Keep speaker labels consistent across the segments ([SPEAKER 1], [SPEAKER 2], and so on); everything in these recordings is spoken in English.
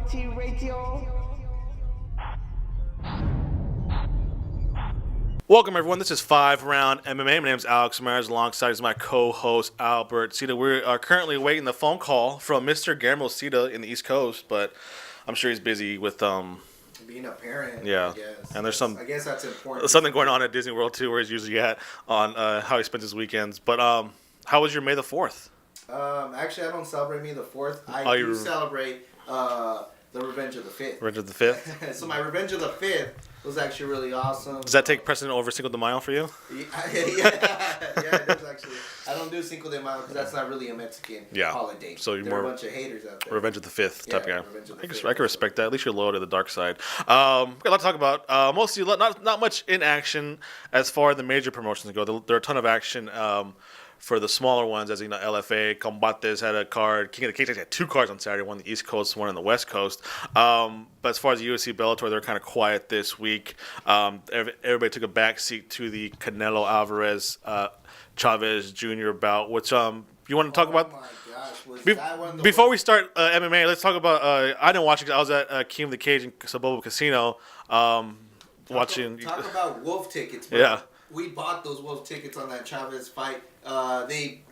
[SPEAKER 1] T Radio.
[SPEAKER 2] Welcome, everyone. This is 5-Round MMA. My name is Alex Myers. Alongside is my co-host, Albert Cita. We are currently waiting the phone call from Mr. Guillermo Cita in the East Coast, but I'm sure he's busy with
[SPEAKER 3] being a parent.
[SPEAKER 2] Yeah,
[SPEAKER 3] I guess.
[SPEAKER 2] And there's
[SPEAKER 3] I guess that's important.
[SPEAKER 2] something going on at Disney World too, where he's usually at on how he spends his weekends. But how was your May the 4th?
[SPEAKER 3] Actually, I don't celebrate May the 4th. I do celebrate the Revenge of the 5th.
[SPEAKER 2] Revenge of the 5th.
[SPEAKER 3] So my Revenge of the 5th was actually really awesome.
[SPEAKER 2] Does that take precedent over Cinco de Mayo for you?
[SPEAKER 3] Yeah, it does actually. I don't do Cinco de Mayo because that's not really a Mexican holiday.
[SPEAKER 2] So you're
[SPEAKER 3] there
[SPEAKER 2] more
[SPEAKER 3] are a bunch of haters out there.
[SPEAKER 2] Revenge of the 5th type guy. I can respect that. At least you're loyal to the dark side. We've got a lot to talk about. Mostly not much in action as far as the major promotions go. There are a ton of action. For the smaller ones, as you know, LFA, Combates had a card. King of the Cage actually had two cards on Saturday, one on the East Coast, one on the West Coast. But as far as the UFC Bellator, they're kind of quiet this week. Everybody took a backseat to the Canelo Alvarez Chavez Jr. bout, which you want to talk about?
[SPEAKER 3] Oh my gosh,
[SPEAKER 2] before we start MMA, let's talk about. I didn't watch it. I was at King of the Cage in Sabobo Casino watching.
[SPEAKER 3] Talk about wolf tickets, bro.
[SPEAKER 2] Yeah.
[SPEAKER 3] We bought those wolf tickets on that Chavez fight.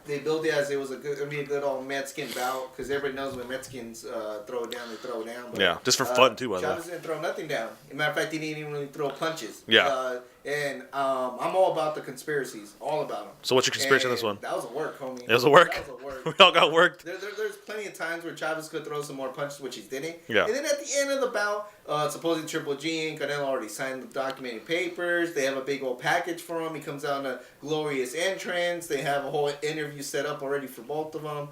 [SPEAKER 3] They built it as it was a good old Mexican bout because everybody knows when Mexicans throw it down, they throw it down. But,
[SPEAKER 2] yeah, just for fun too. By the way,
[SPEAKER 3] Chavez didn't throw nothing down. As a matter of fact, he didn't even really throw punches.
[SPEAKER 2] Yeah.
[SPEAKER 3] And I'm all about the conspiracies, all about them.
[SPEAKER 2] So what's your conspiracy on this one?
[SPEAKER 3] That was a work, homie.
[SPEAKER 2] It was a work?
[SPEAKER 3] That was a work.
[SPEAKER 2] We all got worked.
[SPEAKER 3] There's plenty of times where Chavez could throw some more punches, which he didn't.
[SPEAKER 2] Yeah.
[SPEAKER 3] And then at the end of the bout, supposedly Triple G and Canelo already signed the documented papers. They have a big old package for him. He comes out in a glorious entrance. They have a whole interview set up already for both of them.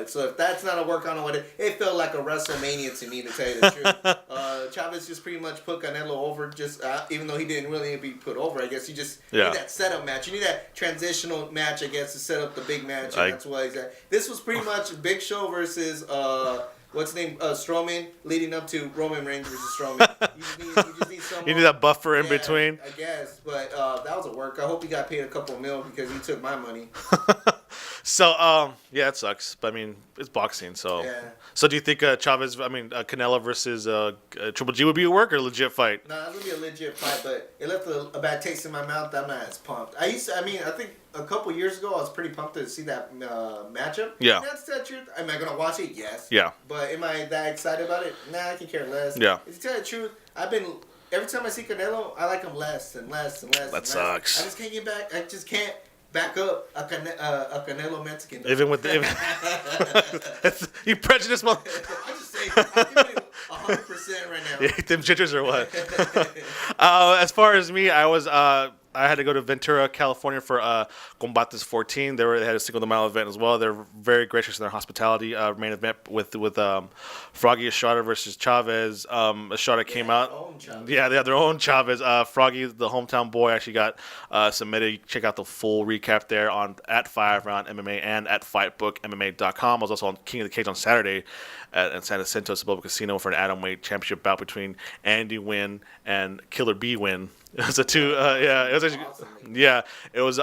[SPEAKER 3] So if that's not a work, I don't know what it felt like a WrestleMania to me, to tell you the truth. Chavez just pretty much put Canelo over, just even though he didn't really need to be put over. I guess you just need that setup match. You need that transitional match, I guess, to set up the big match. And that's why he's at. This was pretty much Big Show versus what's his name, Strowman, leading up to Roman Reigns versus Strowman. You just need someone.
[SPEAKER 2] You need that buffer in between.
[SPEAKER 3] I guess, but that was a work. I hope he got paid a couple mil because he took my money.
[SPEAKER 2] So, yeah, it sucks. But, I mean, it's boxing, so.
[SPEAKER 3] Yeah.
[SPEAKER 2] So, do you think Canelo versus Triple G would be a work or a legit fight?
[SPEAKER 3] No, it would be a legit fight, but it left a bad taste in my mouth. I'm not as pumped. I think a couple years ago, I was pretty pumped to see that matchup.
[SPEAKER 2] Yeah.
[SPEAKER 3] And that's the truth. Am I going to watch it? Yes.
[SPEAKER 2] Yeah.
[SPEAKER 3] But am I that excited about it? Nah, I can care less.
[SPEAKER 2] Yeah.
[SPEAKER 3] To tell you the truth, every time I see Canelo, I like him less and less and less.
[SPEAKER 2] That sucks.
[SPEAKER 3] I just can't get back. I just can't back up a Canelo Mexican.
[SPEAKER 2] Even with you prejudice,
[SPEAKER 3] I just say I'm giving it 100% right now.
[SPEAKER 2] Yeah, them gingers or what? As far as me, I had to go to Ventura, California for Combates 14. They had a Cinco de Mayo event as well. They're very gracious in their hospitality. Main event with Froggy Estrada versus Chavez. Estrada came out. Yeah, they have their own Chavez. Froggy, the hometown boy, actually got submitted. Check out the full recap there at 5RoundMMA and at FightBookMMA.com. I was also on King of the Cage on Saturday at San Jacinto Saboba Casino for an atomweight championship bout between Andy Wynn and Killer B Wynn. It was it was actually,
[SPEAKER 3] Awesome.
[SPEAKER 2] yeah, it was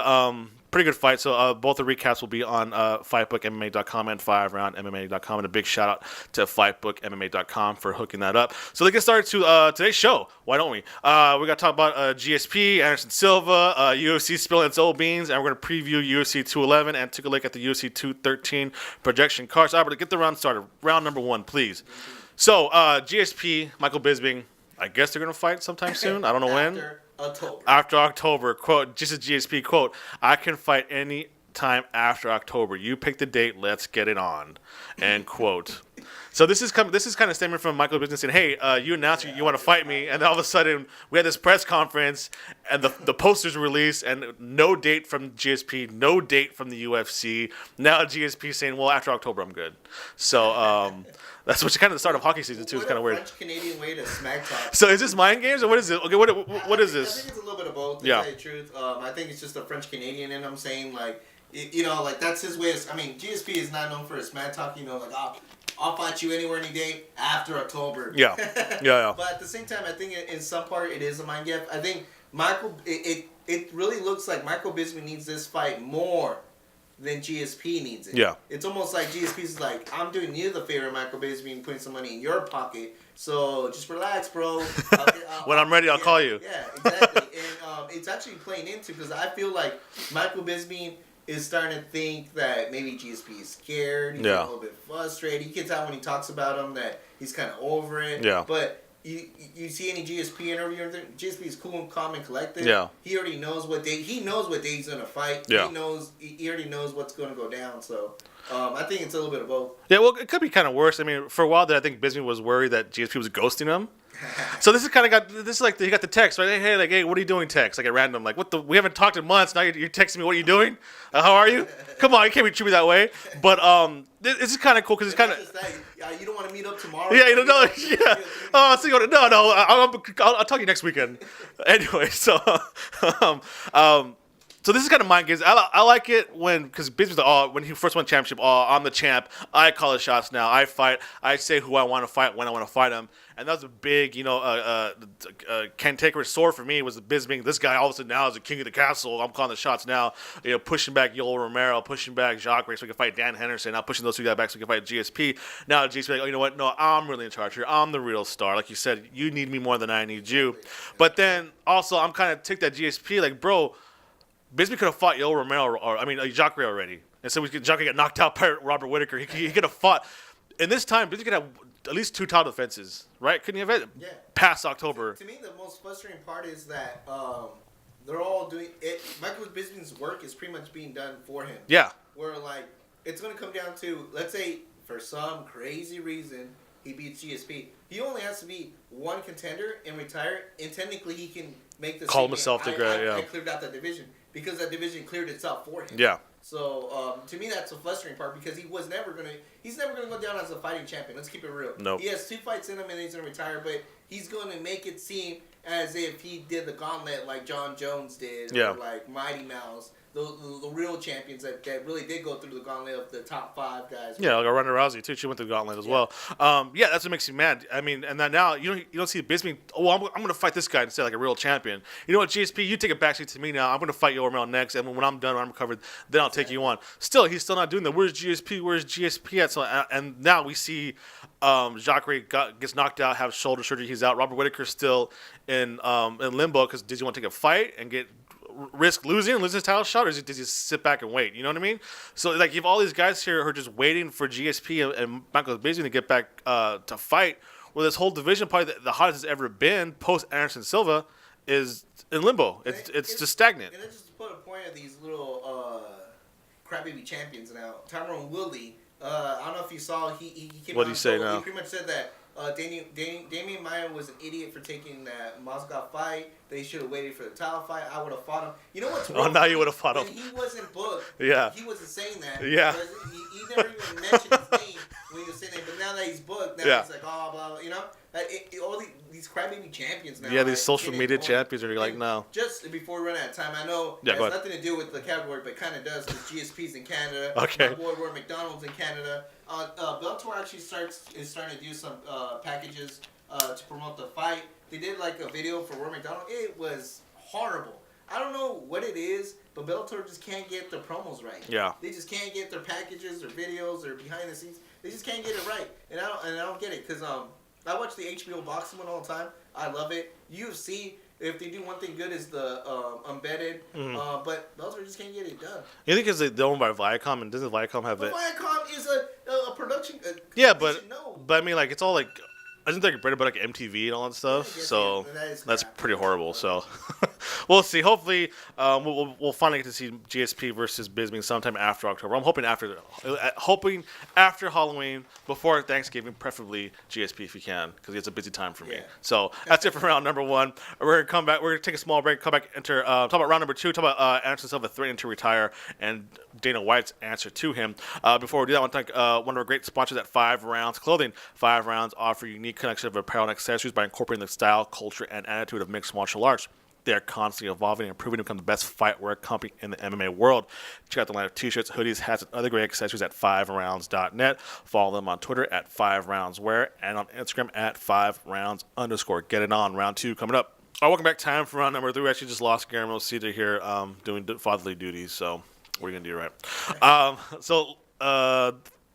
[SPEAKER 2] pretty good fight. So both the recaps will be on FightBookMMA.com and 5RoundMMA.com, and a big shout out to FightBookMMA.com for hooking that up. So let's get started to today's show. Why don't we? We got to talk about GSP, Anderson Silva, UFC spilling its old beans, and we're going to preview UFC 211 and take a look at the UFC 213 projection cards. Albert, get the round started. Round number 1, please. So GSP, Michael Bisping. I guess they're going to fight sometime soon. I don't know when. After October. Quote, just a GSP quote, I can fight any time after October. You pick the date. Let's get it on. End quote. So this is kind of stemming from Michael Bisping saying, hey, you announced you want to fight me. And then all of a sudden we had this press conference and the posters were released and no date from GSP, no date from the UFC. Now GSP saying, well, after October, I'm good. So that's what's kind of the start of hockey season, too. It's kind of weird.
[SPEAKER 3] French-Canadian way to smack talk.
[SPEAKER 2] So is this mind games or what is it? Okay, what is this?
[SPEAKER 3] I think it's a little bit of both, to tell you the truth. I think it's just a French-Canadian in him saying, like, like that's his way of, GSP is not known for his smack talk, like, I'll fight you anywhere, any day after October.
[SPEAKER 2] Yeah.
[SPEAKER 3] But at the same time, I think in some part it is a mind game. I think Michael, it really looks like Michael Bisping needs this fight more then GSP needs it.
[SPEAKER 2] Yeah.
[SPEAKER 3] It's almost like GSP's like, I'm doing you the favor, Michael Bisping, putting some money in your pocket. So just relax, bro.
[SPEAKER 2] When I'm ready, I'll call you.
[SPEAKER 3] Yeah, exactly. And it's actually playing into, because I feel like Michael Bisping is starting to think that maybe GSP is scared. He's a little bit frustrated. You can tell when he talks about him that he's kind of over it.
[SPEAKER 2] Yeah.
[SPEAKER 3] But you see any GSP interview or anything? GSP is cool and calm and collected.
[SPEAKER 2] Yeah.
[SPEAKER 3] He already knows what day he's gonna fight.
[SPEAKER 2] Yeah.
[SPEAKER 3] He already knows what's gonna go down. So I think it's a little bit of both.
[SPEAKER 2] Yeah, well, it could be kind of worse. I mean, for a while there, I think Bisping was worried that GSP was ghosting him. So this is kind of he got the text, right? Hey, what are you doing? Text like at random, like we haven't talked in months. Now you're texting me. What are you doing? How are you? Come on, you can't be treating me that way. But this is kind of cool because it's kind of.
[SPEAKER 3] You don't want to meet up tomorrow.
[SPEAKER 2] Yeah, you don't know. Yeah. Oh, so I'll talk to you next weekend. Anyway, so so this is kind of mind games. I like it because when he first won championship, I'm the champ. I call the shots now. I fight. I say who I want to fight when I want to fight him. And that was a big, cantankerous sword for me was the Bisping. This guy all of a sudden now is the king of the castle. I'm calling the shots now. Pushing back Yoel Romero, pushing back Jacare so we can fight Dan Henderson. Now pushing those two guys back so we can fight GSP. Now GSP like, oh, you know what? No, I'm really in charge here. I'm the real star. Like you said, you need me more than I need you. But then also I'm kind of ticked at GSP. Like, bro, Bisping could have fought Yoel Romero Jacare already. And so Jacare got knocked out by Robert Whittaker. He could have fought. And this time, Bisping could have at least 2 title defenses, right? Couldn't he have it?
[SPEAKER 3] Yeah.
[SPEAKER 2] Past October.
[SPEAKER 3] To me, the most frustrating part is that they're all doing it. Michael Bisping's work is pretty much being done for him.
[SPEAKER 2] Yeah.
[SPEAKER 3] Where it's going to come down to, let's say for some crazy reason he beats GSP. He only has to be one contender and retire, and technically he can make the
[SPEAKER 2] call himself to
[SPEAKER 3] I cleared out that division because that division cleared itself for him.
[SPEAKER 2] Yeah.
[SPEAKER 3] So to me, that's the frustrating part because he's never gonna go down as a fighting champion. Let's keep it real.
[SPEAKER 2] Nope.
[SPEAKER 3] He has 2 fights in him and he's gonna retire, but he's gonna make it seem as if he did the gauntlet like John Jones did, or like Mighty Mouse, the real champions that really did go through the gauntlet of the top 5 guys.
[SPEAKER 2] Yeah, like Ronda Rousey too. She went through the gauntlet as well. That's what makes you mad. I mean, and then now you don't see Bisping. Oh, I'm going to fight this guy instead, like a real champion. You know what, GSP? You take a backseat to me now. I'm going to fight Yoel Romero next, and when I'm done, when I'm recovered, then I'll take you on. Still, he's still not doing that. Where's GSP? Where's GSP at? So, and now we see Jacare gets knocked out, have shoulder surgery. He's out. Robert Whittaker's still in limbo because does he want to take a fight and risk losing his title shot, or does he sit back and wait? You know what I mean? So like, you have all these guys here who are just waiting for GSP and Michael Bisping to get back to fight. Well, this whole division, probably the hottest it's ever been post Anderson Silva, is in limbo. It's just stagnant.
[SPEAKER 3] And then just to put a point of these little crybaby champions now, Tyrone Woodley. I don't know if you saw he came.
[SPEAKER 2] What did he say now?
[SPEAKER 3] He pretty much said that Damian Maia was an idiot for taking that Moscow fight. They should have waited for the title fight. I would have fought him. You know what's wrong?
[SPEAKER 2] Oh, now you would have fought him.
[SPEAKER 3] When he wasn't booked,
[SPEAKER 2] yeah,
[SPEAKER 3] he wasn't saying that.
[SPEAKER 2] Yeah.
[SPEAKER 3] He never even mentioned his name when he was saying that. But now that he's booked, now he's like, oh, blah, blah, you know? All these crybaby champions now.
[SPEAKER 2] Yeah, these social media champions are like, no.
[SPEAKER 3] Just before we run out of time, I know it has nothing to do with the category, but kind of does, because GSP's in Canada.
[SPEAKER 2] Okay.
[SPEAKER 3] My boy Roy McDonald's in Canada. Bellator actually is starting to do some packages to promote the fight. They did like a video for Roy McDonald. It was horrible. I don't know what it is, but Bellator just can't get their promos right.
[SPEAKER 2] Yeah.
[SPEAKER 3] They just can't get their packages, their videos, or behind the scenes. They just can't get it right, and I don't get it because I watch the HBO boxing one all the time. I love it. UFC, if they do one thing good, is the embedded. Mm-hmm. But Bellator just can't get it done.
[SPEAKER 2] You think because they're owned by Viacom, and doesn't Viacom have it?
[SPEAKER 3] Viacom is a production.
[SPEAKER 2] Yeah, but I mean, like, it's all like. Isn't that bread about like MTV and all that stuff? Yeah, so that's pretty horrible. So we'll see. Hopefully, we'll finally get to see GSP versus Bisping sometime after October. I'm hoping after Halloween, before Thanksgiving, preferably GSP if you can, because it's a busy time for me. So that's it for round number 1. We're gonna come back. We're gonna take a small break. Come back. Enter. Talk about round number 2. Talk about Anderson Silva threatening to retire and Dana White's answer to him. Before we do that, I want to thank one of our great sponsors at 5 Rounds Clothing. 5 Rounds offer unique collection of apparel and accessories by incorporating the style, culture, and attitude of mixed martial arts. They are constantly evolving and improving to become the best fight wear company in the MMA world. Check out the line of t-shirts, hoodies, hats, and other great accessories at 5rounds.net. Follow them on Twitter at 5roundswear and on Instagram at 5rounds_. Get it on. Round 2 coming up. All right, welcome back. Time for round number 3. We actually just lost Guillermo Cedar here doing fatherly duties, so What are you gonna do, right?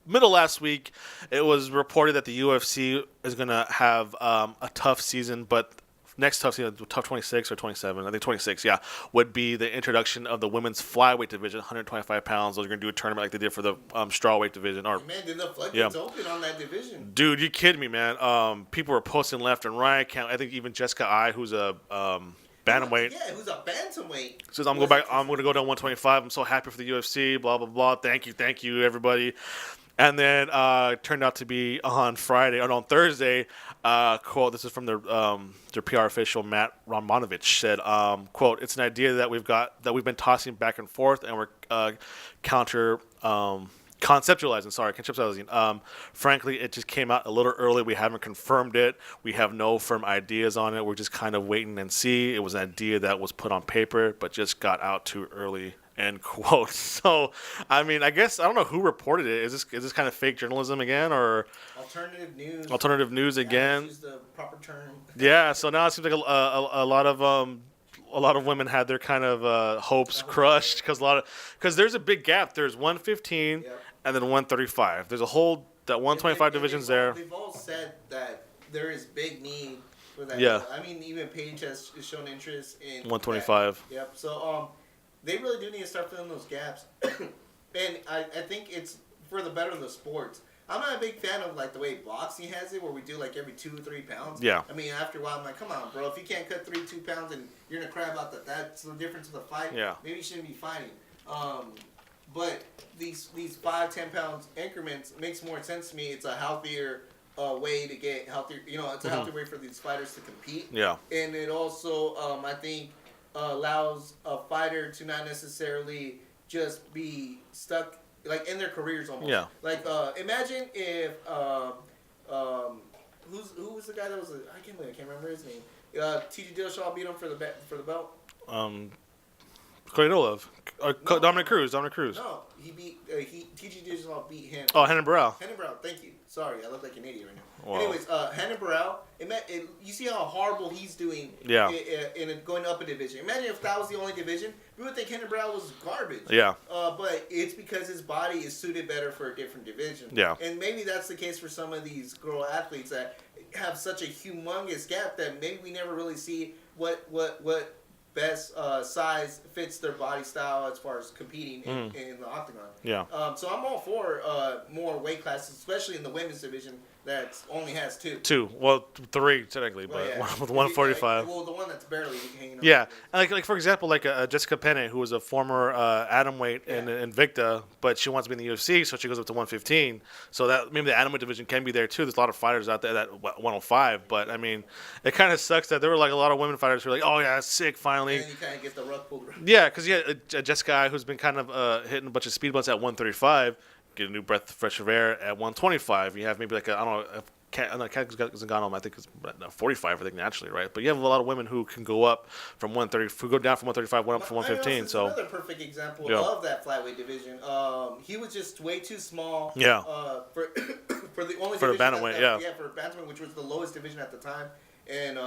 [SPEAKER 2] Middle last week, it was reported that the UFC is gonna have a tough season, but next tough season, tough 26 or 27, I think 26, yeah, would be the introduction of the women's flyweight division, 125 pounds. Those are gonna do a tournament like they did for the strawweight division. Or
[SPEAKER 3] Man, did the floodgates open on that division?
[SPEAKER 2] dude, you kidding me, man? People were posting left and right. I think even Jessica I, who's a bantamweight.
[SPEAKER 3] Yeah, who's a bantamweight.
[SPEAKER 2] Says I'm going to go down 125. I'm so happy for the UFC. Blah blah blah. Thank you, everybody. And then turned out to be on Friday or on Thursday. Quote: This is from their PR official Matt Romanovich said. Quote: It's an idea that we've been tossing back and forth, and we're conceptualizing. Frankly, it just came out a little early. We haven't confirmed it. We have no firm ideas on it. We're just kind of waiting and see. It was an idea that was put on paper, but just got out too early. End quote. So, I mean, I guess I don't know who reported it. Is this kind of fake journalism again, or
[SPEAKER 3] alternative news?
[SPEAKER 2] Alternative news again.
[SPEAKER 3] Use the proper term.
[SPEAKER 2] Yeah. So now it seems like a lot of women had their kind of hopes crushed because there's a big gap. There's 115 and then 135. There's a whole that 125 divisions there.
[SPEAKER 3] They've all said that there is big need for that.
[SPEAKER 2] Yeah.
[SPEAKER 3] I mean, even Paige has shown interest in
[SPEAKER 2] 125.
[SPEAKER 3] That. Yep. So they really do need to start filling those gaps, and I think it's for the better of the sports. I'm not a big fan of like the way boxing has it, where we do like every 2 or 3 pounds.
[SPEAKER 2] Yeah.
[SPEAKER 3] I mean, after a while, I'm like, come on, bro. If you can't cut 2 pounds and you're gonna cry about that's the difference of the fight.
[SPEAKER 2] Yeah.
[SPEAKER 3] Maybe you shouldn't be fighting. But these 5-10 pounds increments makes more sense to me. It's a healthier way to get healthier. You know, it's a healthier way for these fighters to compete.
[SPEAKER 2] Yeah.
[SPEAKER 3] And it also, I think, allows a fighter to not necessarily just be stuck like in their careers almost.
[SPEAKER 2] Yeah.
[SPEAKER 3] Like imagine if who was the guy that was I can't remember his name. T.J. Dillashaw beat him for the belt.
[SPEAKER 2] Koridolov.
[SPEAKER 3] No.
[SPEAKER 2] Dominic Cruz.
[SPEAKER 3] No, he beat T.J. Dillashaw beat him.
[SPEAKER 2] Oh, Henan Barrell.
[SPEAKER 3] Thank you. Sorry, I look like an idiot right now.
[SPEAKER 2] Wow.
[SPEAKER 3] Anyways, Henan Barrell, you see how horrible he's doing in going up a division. Imagine if that was the only division. We would think Henan Barrell was garbage.
[SPEAKER 2] Yeah.
[SPEAKER 3] But it's because his body is suited better for a different division.
[SPEAKER 2] Yeah.
[SPEAKER 3] And maybe that's the case for some of these girl athletes that have such a humongous gap that maybe we never really see what best size fits their body style as far as competing in the octagon.
[SPEAKER 2] Yeah.
[SPEAKER 3] So I'm all for more weight classes, especially in the women's division that only has 2.
[SPEAKER 2] 2. Well, 3 technically, but with 145.
[SPEAKER 3] Well, the one that's barely hanging on.
[SPEAKER 2] Yeah, and like for example, like Jessica Penne, who was a former atomweight in Invicta, but she wants to be in the UFC, so she goes up to 115. So that maybe the atomweight division can be there too. There's a lot of fighters out there that 105, but I mean, it kind of sucks that there were like a lot of women fighters who were like, oh yeah, sick, finally.
[SPEAKER 3] And then you kind of get the rug pulled around.
[SPEAKER 2] Yeah, because Jessica, who's been kind of hitting a bunch of speed bumps at 135. Get a new breath of fresh air at 125. You have maybe like I don't know. Kat Zingano, I think it's 45. I think naturally, right? But you have a lot of women who can go up from 130, who go down from 135, went up from 115. So
[SPEAKER 3] another perfect example of that flyweight division. He was just way too small.
[SPEAKER 2] Yeah.
[SPEAKER 3] For the only
[SPEAKER 2] for the
[SPEAKER 3] division
[SPEAKER 2] bantamweight,
[SPEAKER 3] yeah, for bantamweight, which was the lowest division at the time, and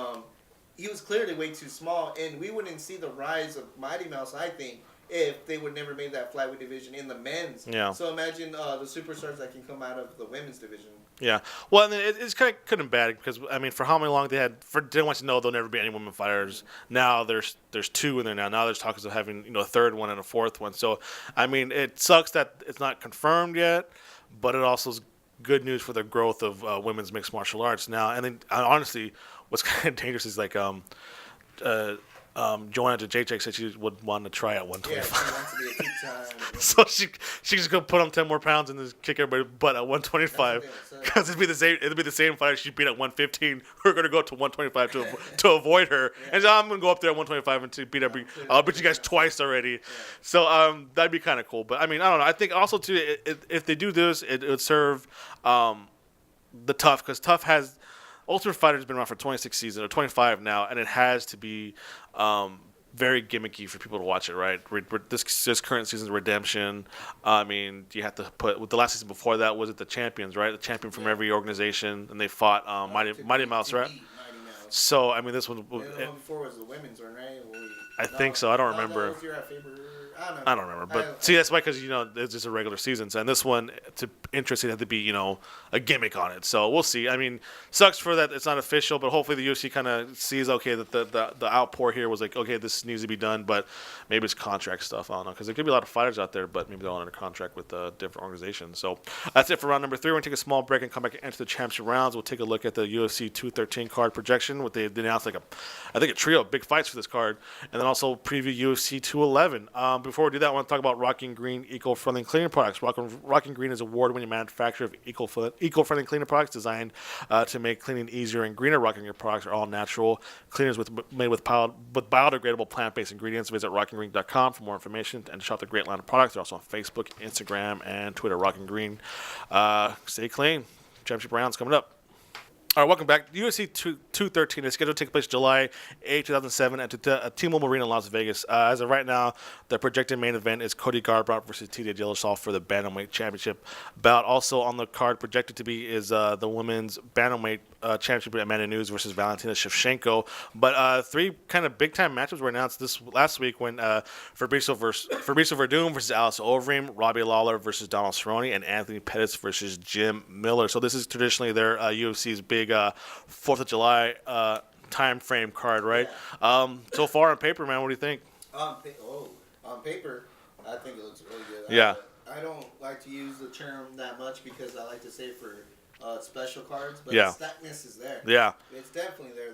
[SPEAKER 3] he was clearly way too small. And we wouldn't see the rise of Mighty Mouse, I think, if they would never made that flyweight division in the men's.
[SPEAKER 2] Yeah.
[SPEAKER 3] So imagine the superstars that can come out of the women's division.
[SPEAKER 2] Yeah. Well, and it's kind of good and bad because I mean, for how many long they didn't want to know there'll never be any women fighters. Now there's 2 in there now. Now there's talks of having a third one and a fourth one. So I mean, it sucks that it's not confirmed yet, but it also is good news for the growth of women's mixed martial arts now. And then honestly, what's kind of dangerous is like Joanna Jacek said she would want to try at 125.
[SPEAKER 3] Yeah, she wants to be a two-time.
[SPEAKER 2] So she's just gonna put on 10 more pounds and just kick everybody's butt at 125 because it'd be the same fighter she beat at 115. We're gonna go up to 125 to avoid her, and so I'm gonna go up there at 125 and to beat every. I'll beat you guys twice already. So that'd be kind of cool. But I mean, I don't know. I think also too, if they do this, it would serve the Tough, because Tough has. Ultimate Fighter's been around for 26 seasons or 25 now, and it has to be very gimmicky for people to watch it, right? This current season's Redemption. I mean, you have to put with the last season before that was it the champions, right? The champion from every organization, and they fought Mighty Mouse, right? So I mean, this one.
[SPEAKER 3] The one before was the women's one, right?
[SPEAKER 2] I think so. I don't remember.
[SPEAKER 3] That was your favorite.
[SPEAKER 2] I don't remember. But see, that's why, because, it's just a regular season. And this one, to interest, it had to be, a gimmick on it. So we'll see. I mean, sucks for that it's not official, but hopefully the UFC kind of sees, okay, that the outpour here was like, okay, this needs to be done, but maybe it's contract stuff. I don't know. Because there could be a lot of fighters out there, but maybe they're all under contract with different organizations. So that's it for round number 3. We're going to take a small break and come back and enter the championship rounds. We'll take a look at the UFC 213 card projection. They announced I think a trio of big fights for this card. And then also preview UFC 211. Before we do that, I want to talk about Rockin Green eco-friendly cleaning products. Rockin Green is an award-winning manufacturer of eco-friendly cleaning products designed to make cleaning easier and greener. Rockin Green products are all natural cleaners made with biodegradable plant-based ingredients. Visit rockingreen.com for more information and shop the great line of products. They're also on Facebook, Instagram, and Twitter. Rockin Green. Stay clean. Championship rounds coming up. All right, welcome back. UFC 213 is scheduled to take place July 8, 2007 at T-Mobile Arena in Las Vegas. As of right now, the projected main event is Cody Garbrandt versus TJ Dillashaw for the Bantamweight Championship bout. Also on the card projected to be is the Women's Bantamweight Championship with Amanda Nunes versus Valentina Shevchenko. But 3 kind of big-time matches were announced this last week when Fabricio Verdum versus Alice Overeem, Robbie Lawler versus Donald Cerrone, and Anthony Pettis versus Jim Miller. So this is traditionally their UFC's big 4th of July time frame card, right?
[SPEAKER 3] Yeah.
[SPEAKER 2] So far on paper, man, what do you think?
[SPEAKER 3] On paper, I think it looks really good.
[SPEAKER 2] Yeah.
[SPEAKER 3] I don't like to use the term that much because I like to say for special cards, but
[SPEAKER 2] Yeah.
[SPEAKER 3] the stackness is there.
[SPEAKER 2] Yeah.
[SPEAKER 3] It's definitely there.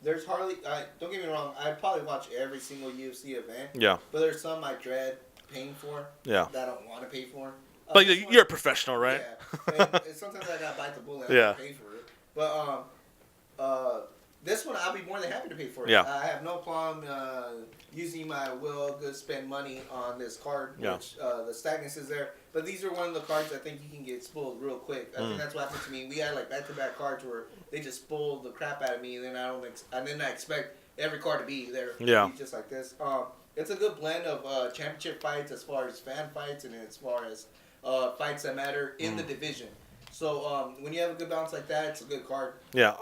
[SPEAKER 3] There's hardly, don't get me wrong, I probably watch every single UFC event.
[SPEAKER 2] Yeah.
[SPEAKER 3] But there's some I dread paying for.
[SPEAKER 2] Yeah.
[SPEAKER 3] That I don't want to pay for.
[SPEAKER 2] But you're a professional, right?
[SPEAKER 3] Yeah. And sometimes I gotta bite the bullet and pay for it. But this one I'll be more than happy to pay for it.
[SPEAKER 2] Yeah.
[SPEAKER 3] I have no problem using my good spend money on this card, which the stagnance is there. But these are one of the cards I think you can get spoiled real quick. I think that's what happened to me. We had like back-to-back cards where they just spoiled the crap out of me, and then I expect every card to be there.
[SPEAKER 2] Yeah.
[SPEAKER 3] Just like this. It's a good blend of championship fights as far as fan fights and as far as fights that matter in the division. So when you have a good balance like that, it's a good card.
[SPEAKER 2] Yeah.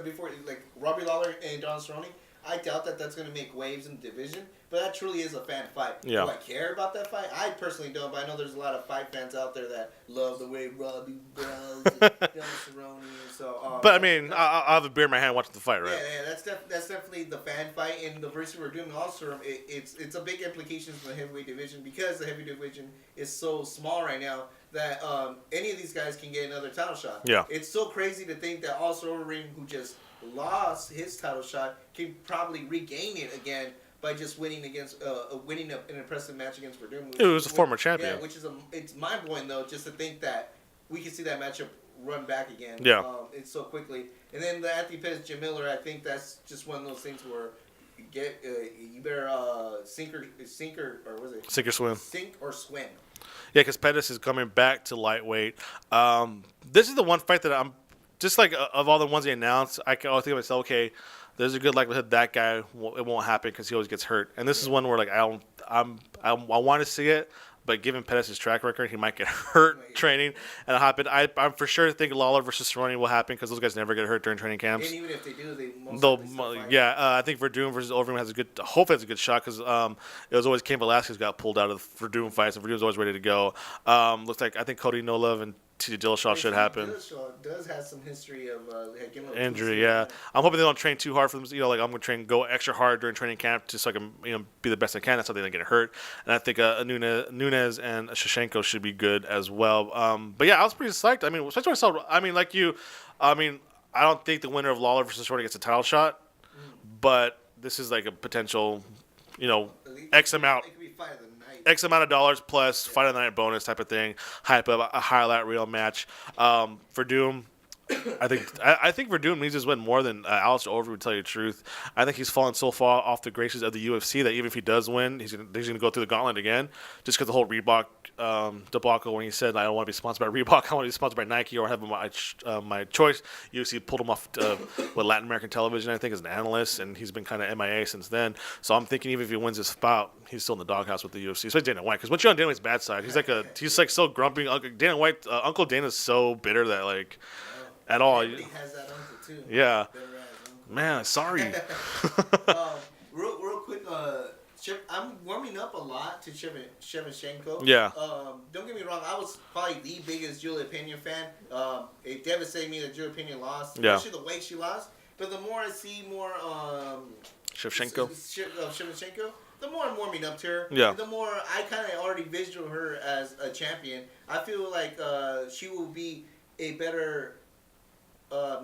[SPEAKER 3] Before, like Robbie Lawler and Donald Cerrone, I doubt that that's going to make waves in the division, but that truly is a fan fight.
[SPEAKER 2] Yeah.
[SPEAKER 3] Do I care about that fight? I personally don't, but I know there's a lot of fight fans out there that love the way Robbie brawls and Donald Cerrone. So,
[SPEAKER 2] but I mean, I'll have a beer in my hand watching the fight, right?
[SPEAKER 3] Yeah, that's definitely the fan fight, and the versus we're doing also it's a big implication for the heavyweight division because the heavyweight division is so small right now that any of these guys can get another title shot.
[SPEAKER 2] Yeah.
[SPEAKER 3] It's so crazy to think that also Overeem, who just lost his title shot, can probably regain it again by just winning against winning an impressive match against Verdum.
[SPEAKER 2] It was a former champion.
[SPEAKER 3] Yeah, which is it's mind blowing though, just to think that we can see that matchup run back again.
[SPEAKER 2] Yeah.
[SPEAKER 3] It's so quickly. And then the Anthony Pettis, Jim Miller, I think that's just one of those things where you better sink or was it?
[SPEAKER 2] Sink or swim.
[SPEAKER 3] Sink or swim.
[SPEAKER 2] Yeah, because Pettis is coming back to lightweight. This is the one fight that I'm just like of all the ones they announced, I can always think to myself, okay, there's a good likelihood that guy it won't happen because he always gets hurt. And this is one where like I want to see it, but given Pettis' track record, he might get hurt training, and it'll happen. I'm for sure think Lawler versus Cerrone will happen because those guys never get hurt during training camps.
[SPEAKER 3] And even if they do, they'll
[SPEAKER 2] I think Verdum versus Overeem has hopefully has a good shot because it was always Cain Velasquez got pulled out of the Verdum fights, and Verdum's always ready to go. Looks like I think Cody No Love and TJ Dillashaw should happen.
[SPEAKER 3] Dillashaw does have some history of
[SPEAKER 2] injury. Yeah, I'm hoping they don't train too hard for them. Like I'm gonna go extra hard during training camp just so I can be the best I can. That's how they don't get hurt. And I think Nunes and Shevchenko should be good as well. But yeah, I was pretty psyched. I mean, especially when I saw. I mean, like you. I mean, I don't think the winner of Lawler versus Shorty gets a title shot, but this is like a potential, X amount.
[SPEAKER 3] It could be fight of the night.
[SPEAKER 2] X amount of dollars plus fight of the night bonus type of thing, hype up a highlight reel match. Verdum, I think Verdum needs his win more than Alistair Overeem, to tell you the truth. I think he's fallen so far off the graces of the UFC that even if he does win, he's gonna go through the gauntlet again, just because the whole Reebok debacle when he said I don't want to be sponsored by Reebok, I want to be sponsored by Nike or have my choice. UFC pulled him off with Latin American television, I think, as an analyst, and he's been kind of MIA since then. So I'm thinking even if he wins this bout, he's still in the doghouse with the UFC. Especially Dana White, because once you're on Dana White's bad side, he's like so grumpy. Dana White, Uncle Dana's so bitter that like. At all.
[SPEAKER 3] Everybody has that uncle too.
[SPEAKER 2] Yeah. Man, sorry.
[SPEAKER 3] Real quick, I'm warming up a lot to Shevchenko.
[SPEAKER 2] Yeah.
[SPEAKER 3] Don't get me wrong. I was probably the biggest Julia Pena fan. It devastated me that Julia Pena lost, especially the way she lost. But the more I see more
[SPEAKER 2] Shevchenko,
[SPEAKER 3] the more I'm warming up to her.
[SPEAKER 2] Yeah.
[SPEAKER 3] The more I kind of already visual her as a champion. I feel like she will be a better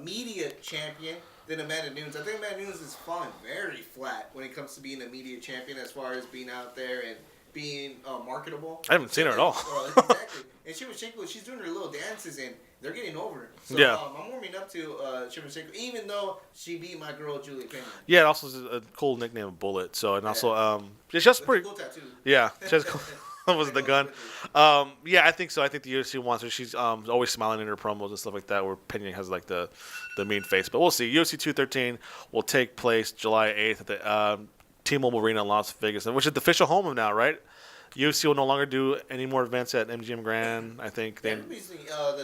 [SPEAKER 3] media champion than Amanda Nunes. I think Amanda Nunes is falling very flat when it comes to being a media champion as far as being out there and being marketable.
[SPEAKER 2] I haven't seen her at all.
[SPEAKER 3] Exactly. And Shevchenko, she's doing her little dances and they're getting over her. So I'm warming up to Shevchenko, even though she beat my girl Julia Pena.
[SPEAKER 2] Yeah, it also is a cool nickname of Bullet. So and also it's just pretty.
[SPEAKER 3] Cool tattoo.
[SPEAKER 2] Yeah, just cool. Was the gun? Yeah, I think so. I think the UFC wants her. She's always smiling in her promos and stuff like that. Where Pena has like the mean face, but we'll see. UFC 213 will take place July 8th at the T-Mobile Arena in Las Vegas, which is the official home of now, right? UFC will no longer do any more events at MGM Grand. I think
[SPEAKER 3] the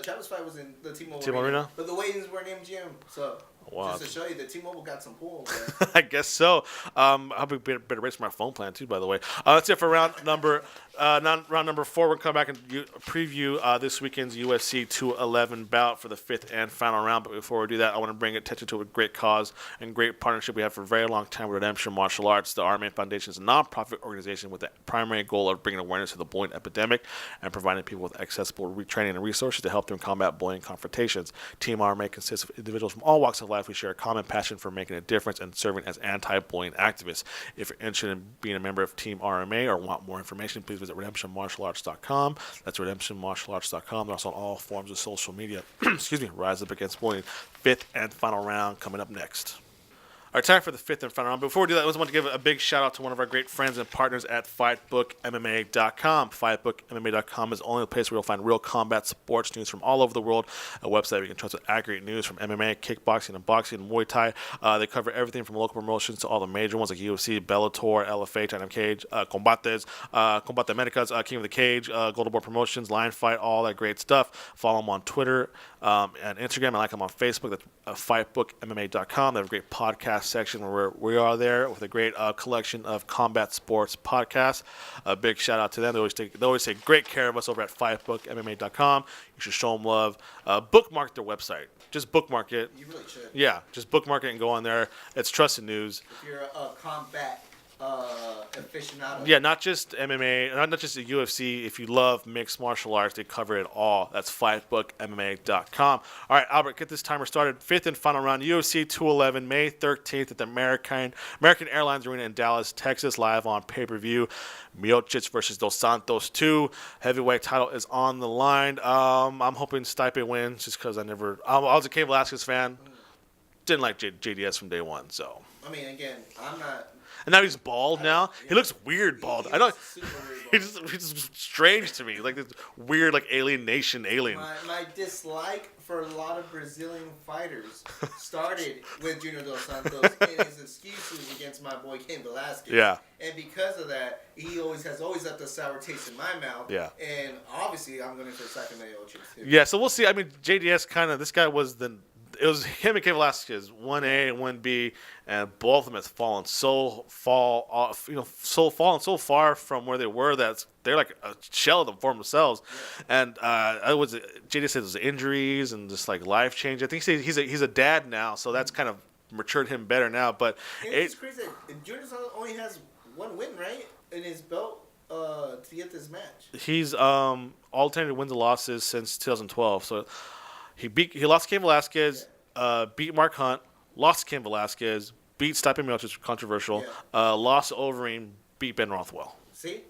[SPEAKER 3] Travis fight was in the T-Mobile
[SPEAKER 2] Arena,
[SPEAKER 3] but the weigh-ins were in MGM. So
[SPEAKER 2] wow.
[SPEAKER 3] Just to show you that T-Mobile got some pull.
[SPEAKER 2] I guess so. I'll be better rates for my phone plan too, by the way. That's it for round number 4. We're gonna come back and preview this weekend's UFC 211 bout for the 5th and final round. But before we do that, I want to bring attention to a great cause and great partnership we have for a very long time with Redemption Martial Arts. The RMA Foundation is a nonprofit organization with the primary goal of bringing awareness to the bullying epidemic and providing people with accessible retraining and resources to help them combat bullying confrontations. Team RMA consists of individuals from all walks of life. We share a common passion for making a difference and serving as anti-bullying activists. If you're interested in being a member of Team RMA or want more information, please visit RedemptionMartialArts.com. That's RedemptionMartialArts.com. They're also on all forms of social media. Excuse me. Rise Up Against Bullying. 5th and final round coming up next. Our time for the 5th and final round. Before we do that, I just want to give a big shout out to one of our great friends and partners at FightBookMMA.com. FightBookMMA.com is the only place where you'll find real combat sports news from all over the world. A website where you can trust with accurate news from MMA, kickboxing, and boxing, and Muay Thai. They cover everything from local promotions to all the major ones like UFC, Bellator, LFA, China Cage, Combates, Combate Americas, King of the Cage, Golden Boy Promotions, Lion Fight, all that great stuff. Follow them on Twitter and Instagram, and like them on Facebook. That's FightBookMMA.com. They have a great podcast section where we are there with a great collection of combat sports podcasts. A big shout out to them. They always take great care of us over at FightBookMMA.com. You should show them love. Bookmark their website. Just bookmark it.
[SPEAKER 3] You really should.
[SPEAKER 2] Yeah, just bookmark it and go on there. It's trusted news.
[SPEAKER 3] If you're a combat aficionado.
[SPEAKER 2] Yeah, not just MMA, not just the UFC. If you love mixed martial arts, they cover it all. That's FightBookMMA.com. All right, Albert, get this timer started. 5th and final round, UFC 211, May 13th at the American Airlines Arena in Dallas, Texas, live on pay-per-view. Miocic versus Dos Santos 2. Heavyweight title is on the line. I'm hoping Stipe wins just because I was a Cain Velasquez fan. Didn't like JDS from day one, so.
[SPEAKER 3] I mean, again, I'm not.
[SPEAKER 2] And now he's bald now. He looks weird bald. I know. He's just strange to me. Like this weird, like alien.
[SPEAKER 3] My dislike for a lot of Brazilian fighters started with Junior Dos Santos and his excuses against my boy Cain Velasquez.
[SPEAKER 2] Yeah.
[SPEAKER 3] And because of that, he always left a sour taste in my mouth.
[SPEAKER 2] Yeah.
[SPEAKER 3] And obviously, I'm going for Stipe Miocic too.
[SPEAKER 2] Yeah. So we'll see. I mean, JDS this guy was it was him and Cain Velasquez, 1A and 1B, and both of them has fallen so far from where they were that they're like a shell of them for themselves. Yeah. And JD said it was injuries and just like life change. I think he's a dad now, so that's kind of matured him better now. But
[SPEAKER 3] it's crazy. Junior only has one win, right, in his belt to get this match.
[SPEAKER 2] He's alternated wins and losses since 2012. So. He lost Cain Velasquez, beat Mark Hunt, lost Cain Velasquez, beat Stipe Miocic, controversial, lost Overeem, beat Ben Rothwell.
[SPEAKER 3] See?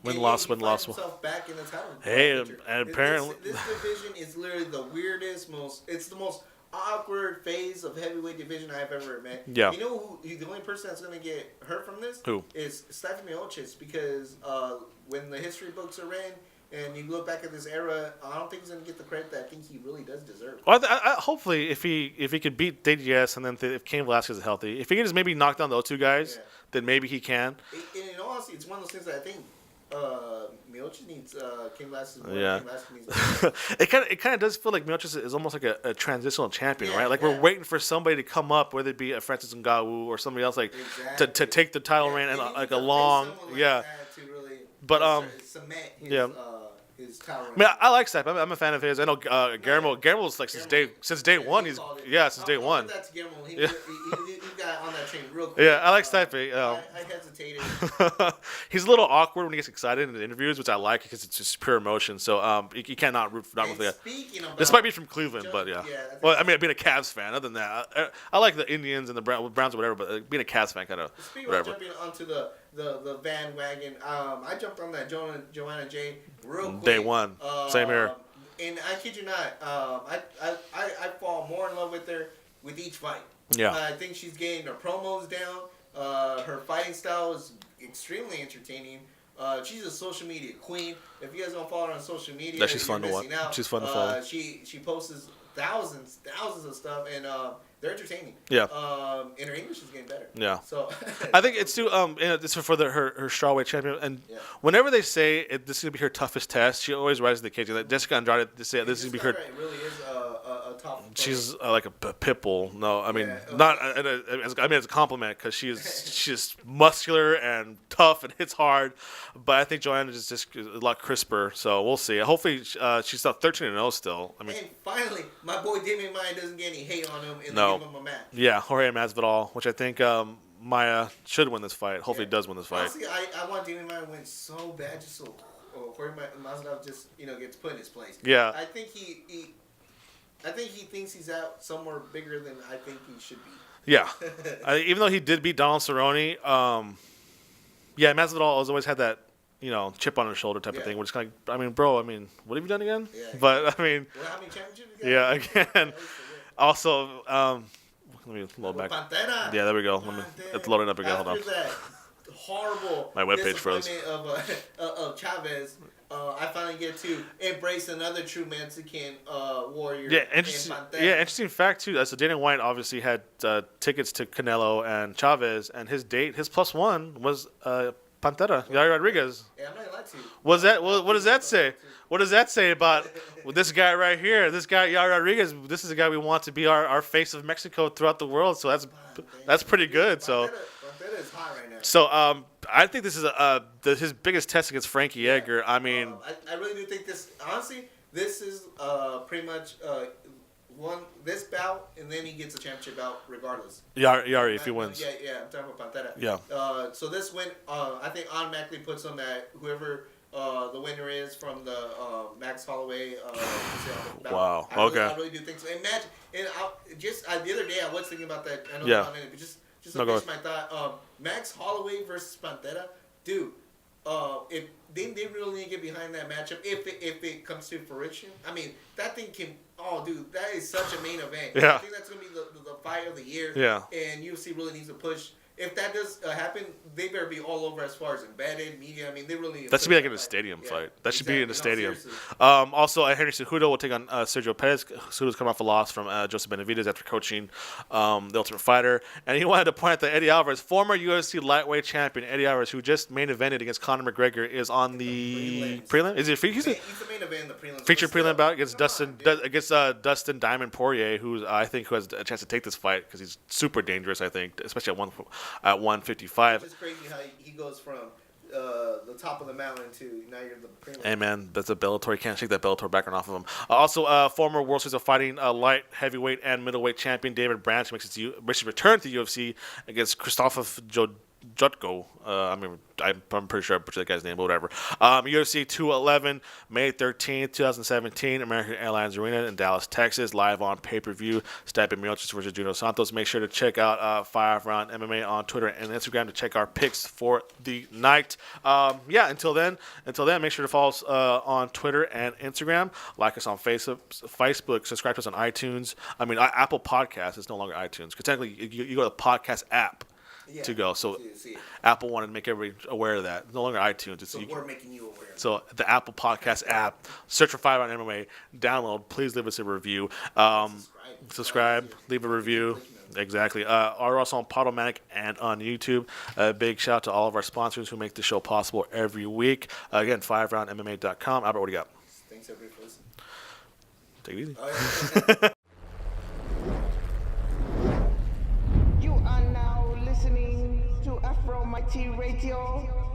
[SPEAKER 2] Win-loss.
[SPEAKER 3] Himself back in the title.
[SPEAKER 2] Hey, and apparently
[SPEAKER 3] this division is literally the weirdest, it's the most awkward phase of heavyweight division I've ever met.
[SPEAKER 2] Yeah.
[SPEAKER 3] You know who the only person that's going to get hurt from this?
[SPEAKER 2] Who?
[SPEAKER 3] Is Stipe Miocic, because when the history books are in, and you look back at this era, I don't think he's going to get the credit that I think he really does deserve.
[SPEAKER 2] Well, hopefully, if he could beat DGS and then if Cain Velasquez is healthy, if he can just maybe knock down those two guys, then maybe he can.
[SPEAKER 3] In all honesty, it's one of those things that I think Miocic Miocic needs King Velasquez.
[SPEAKER 2] Yeah.
[SPEAKER 3] King Velasquez needs
[SPEAKER 2] it kind of does feel like Miocic is almost like a transitional champion,
[SPEAKER 3] Yeah,
[SPEAKER 2] right? Like
[SPEAKER 3] yeah.
[SPEAKER 2] we're waiting for somebody to come up, whether it be a Francis Ngannou or somebody else, like to take the title reign and
[SPEAKER 3] he needs
[SPEAKER 2] like
[SPEAKER 3] to
[SPEAKER 2] a
[SPEAKER 3] face
[SPEAKER 2] long,
[SPEAKER 3] someone like
[SPEAKER 2] yeah.
[SPEAKER 3] that to really
[SPEAKER 2] But
[SPEAKER 3] cement his,
[SPEAKER 2] yeah.
[SPEAKER 3] his title reign.
[SPEAKER 2] I mean, I like Stipe. I'm a fan of his. I know Guillermo's like since day one. He's since day one.
[SPEAKER 3] That's Guillermo. He
[SPEAKER 2] Yeah.
[SPEAKER 3] got on that train real quick.
[SPEAKER 2] Yeah, I like Stipe.
[SPEAKER 3] I hesitated.
[SPEAKER 2] He's a little awkward when he gets excited in the interviews, which I like because it's just pure emotion. So you cannot root for that.
[SPEAKER 3] Speaking about,
[SPEAKER 2] This might be from Cleveland, but yeah. Well, I mean, being a Cavs fan. Other than that, I like the Indians and the Browns or whatever. But being a Cavs fan, kind of whatever.
[SPEAKER 3] Jumping onto the bandwagon, I jumped on that Joanna J real quick.
[SPEAKER 2] Day one, same here.
[SPEAKER 3] And I kid you not, I fall more in love with her with each fight.
[SPEAKER 2] Yeah.
[SPEAKER 3] I think she's getting her promos down. Her fighting style is extremely entertaining. She's a social media queen. If you guys don't follow her on social media,
[SPEAKER 2] That she's fun to watch. She's fun to follow.
[SPEAKER 3] She posts thousands of stuff, and they're entertaining.
[SPEAKER 2] Yeah.
[SPEAKER 3] And her English is getting better.
[SPEAKER 2] Yeah.
[SPEAKER 3] So
[SPEAKER 2] I think it's too it's for her strawweight champion, and whenever they say this is gonna be her toughest test, she always rises to the occasion. Like Jessica Andrade, they say this is gonna be her.
[SPEAKER 3] It really is a tough.
[SPEAKER 2] She's like a pit bull. No, I mean not. I mean it's a compliment because she's muscular and tough and hits hard, but I think Joanna is just a lot crisper. So we'll see. Hopefully she's still 13-0 still. I mean,
[SPEAKER 3] and finally, my boy Damian Maia doesn't get any hate on him and
[SPEAKER 2] No.
[SPEAKER 3] they give him a match.
[SPEAKER 2] yeah, Jorge Masvidal, which I think Maia should win this fight. Hopefully, does win this fight.
[SPEAKER 3] Honestly, I want Damian Maia to win so bad, just so Jorge Masvidal just gets put in his place.
[SPEAKER 2] Yeah.
[SPEAKER 3] I think he thinks he's out somewhere bigger than I think he should be.
[SPEAKER 2] Yeah, even though he did beat Donald Cerrone, Masvidal has always had that chip on his shoulder type of thing. We're just kind of, what have you done again?
[SPEAKER 3] Yeah.
[SPEAKER 2] But I mean,
[SPEAKER 3] Well, how many championships you got?
[SPEAKER 2] again, also, let me load back.
[SPEAKER 3] Pantera.
[SPEAKER 2] Yeah, there we go. It's loading up again. Hold on.
[SPEAKER 3] After that horrible
[SPEAKER 2] My webpage froze.
[SPEAKER 3] of Chavez, I finally get to embrace another true Mexican warrior.
[SPEAKER 2] Yeah, interesting fact too. So Dana White obviously had tickets to Canelo and Chavez, and his +1 was Pantera, Yair Rodriguez.
[SPEAKER 3] Yeah, I'm not gonna lie to you.
[SPEAKER 2] What does that say? What does that say about this guy right here? This guy Yair Rodriguez. This is the guy we want to be our face of Mexico throughout the world. So that's pretty good. So
[SPEAKER 3] Pantera is hot right now.
[SPEAKER 2] So I think this is his biggest test against Frankie Edgar. I mean,
[SPEAKER 3] I really do think this. Honestly, this is pretty much this bout, and then he gets a championship bout regardless.
[SPEAKER 2] Yari if he wins.
[SPEAKER 3] Yeah, I'm talking about Pantera.
[SPEAKER 2] Yeah.
[SPEAKER 3] So this win, I think automatically puts him at whoever the winner is from the Max Holloway.
[SPEAKER 2] Wow.
[SPEAKER 3] I
[SPEAKER 2] Okay.
[SPEAKER 3] really do think so. Imagine, and the other day I was thinking about that. I know
[SPEAKER 2] Yeah.
[SPEAKER 3] but just to finish my thought. Max Holloway versus Pantera, dude. If they really need to get behind that matchup, if it comes to fruition, I mean that thing can. Oh, dude, that is such a main event.
[SPEAKER 2] Yeah.
[SPEAKER 3] I think that's gonna be the fight of the year.
[SPEAKER 2] Yeah.
[SPEAKER 3] And UFC really needs to push. If that does happen, they better be all over as far as embedded media. I mean, they really need to
[SPEAKER 2] That should be
[SPEAKER 3] push
[SPEAKER 2] like in a stadium
[SPEAKER 3] Yeah,
[SPEAKER 2] fight. That should be in a
[SPEAKER 3] exactly. No,
[SPEAKER 2] stadium.
[SPEAKER 3] seriously.
[SPEAKER 2] Also, Henry Cejudo will take on Sergio Perez. Cejudo's come off a loss from Joseph Benavidez after coaching The Ultimate Fighter. And he wanted to point out that Eddie Alvarez, former UFC lightweight champion Eddie Alvarez, who just main evented against Conor McGregor, is on the prelim. Is it
[SPEAKER 3] He's the main event in the prelims.
[SPEAKER 2] feature prelim bout against
[SPEAKER 3] Come
[SPEAKER 2] Dustin
[SPEAKER 3] on, dude.
[SPEAKER 2] Dustin Diamond Poirier, who I think who has a chance to take this fight because he's super dangerous. I think, especially at 155.
[SPEAKER 3] It's just crazy how he goes from the top of the mountain to now you're the prelim.
[SPEAKER 2] Hey man, that's a Bellator. You can't shake that Bellator background off of him. Also, former World Series of Fighting light, heavyweight, and middleweight champion David Branch makes his return to the UFC against Krzysztof Jutko. I'm pretty sure I butchered that guy's name, but whatever. UFC 211, May 13th, 2017, American Airlines Arena in Dallas, Texas, live on pay-per-view. Stipe Miocic versus Junior Santos. Make sure to check out 5 Round MMA on Twitter and Instagram to check our picks for the night. Until then, make sure to follow us on Twitter and Instagram. Like us on Facebook, subscribe to us on iTunes. Apple Podcasts is no longer iTunes. Because technically, you go to the podcast app. To go. So
[SPEAKER 3] see it.
[SPEAKER 2] Apple wanted to make everybody aware of that. It's no longer iTunes.
[SPEAKER 3] So we're making you aware.
[SPEAKER 2] So the Apple Podcast app, search for 5 Round MMA, download. Please leave us a review. Subscribe, leave a review. Exactly. Are also on Podomatic and on YouTube. Big shout out to all of our sponsors who make the show possible every week. Again, FiveRoundMMA.com. Albert, what do you got?
[SPEAKER 3] Thanks everybody for listening.
[SPEAKER 2] Take it easy.
[SPEAKER 3] Oh, yeah.
[SPEAKER 1] You are now listening to FRMMA Radio.